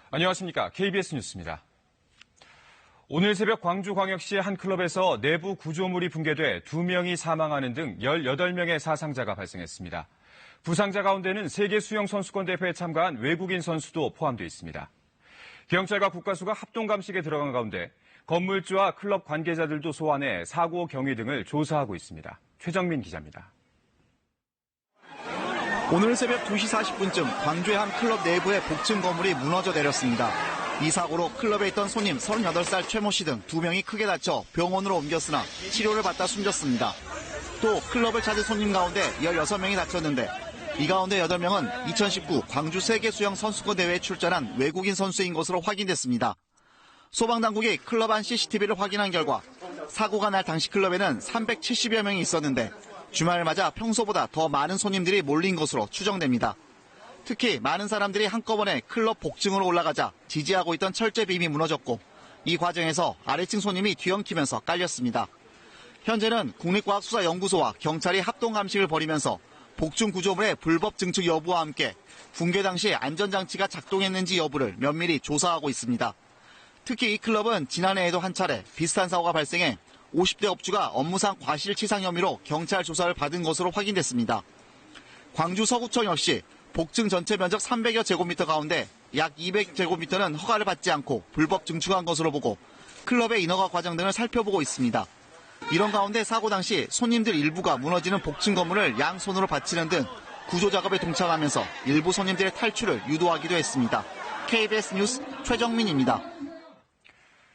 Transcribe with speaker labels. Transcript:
Speaker 1: 안녕하십니까. KBS 뉴스입니다. 오늘 새벽 광주광역시의 한 클럽에서 내부 구조물이 붕괴돼 2명이 사망하는 등 18명의 사상자가 발생했습니다. 부상자 가운데는 세계수영선수권대회에 참가한 외국인 선수도 포함되어 있습니다. 경찰과 국가수가 합동감식에 들어간 가운데 건물주와 클럽 관계자들도 소환해 사고 경위 등을 조사하고 있습니다. 최정민 기자입니다.
Speaker 2: 오늘 새벽 2시 40분쯤 광주의 한 클럽 내부의 복층 건물이 무너져 내렸습니다. 이 사고로 클럽에 있던 손님 38살 최모 씨 등 2명이 크게 다쳐 병원으로 옮겼으나 치료를 받다 숨졌습니다. 또 클럽을 찾은 손님 가운데 16명이 다쳤는데 이 가운데 8명은 2019 광주 세계수영 선수권 대회에 출전한 외국인 선수인 것으로 확인됐습니다. 소방당국이 클럽 안 CCTV를 확인한 결과 사고가 날 당시 클럽에는 370여 명이 있었는데 주말을 맞아 평소보다 더 많은 손님들이 몰린 것으로 추정됩니다. 특히 많은 사람들이 한꺼번에 클럽 복층으로 올라가자 지지하고 있던 철제빔이 무너졌고 이 과정에서 아래층 손님이 뒤엉키면서 깔렸습니다. 현재는 국립과학수사연구소와 경찰이 합동감식을 벌이면서 복층 구조물의 불법 증축 여부와 함께 붕괴 당시 안전장치가 작동했는지 여부를 면밀히 조사하고 있습니다. 특히 이 클럽은 지난해에도 한 차례 비슷한 사고가 발생해 50대 업주가 업무상 과실치상 혐의로 경찰 조사를 받은 것으로 확인됐습니다. 광주 서구청 역시 복층 전체 면적 300여 제곱미터 가운데 약 200제곱미터는 허가를 받지 않고 불법 증축한 것으로 보고 클럽의 인허가 과정 등을 살펴보고 있습니다. 이런 가운데 사고 당시 손님들 일부가 무너지는 복층 건물을 양손으로 받치는 등 구조 작업에 동참하면서 일부 손님들의 탈출을 유도하기도 했습니다. KBS 뉴스 최정민입니다.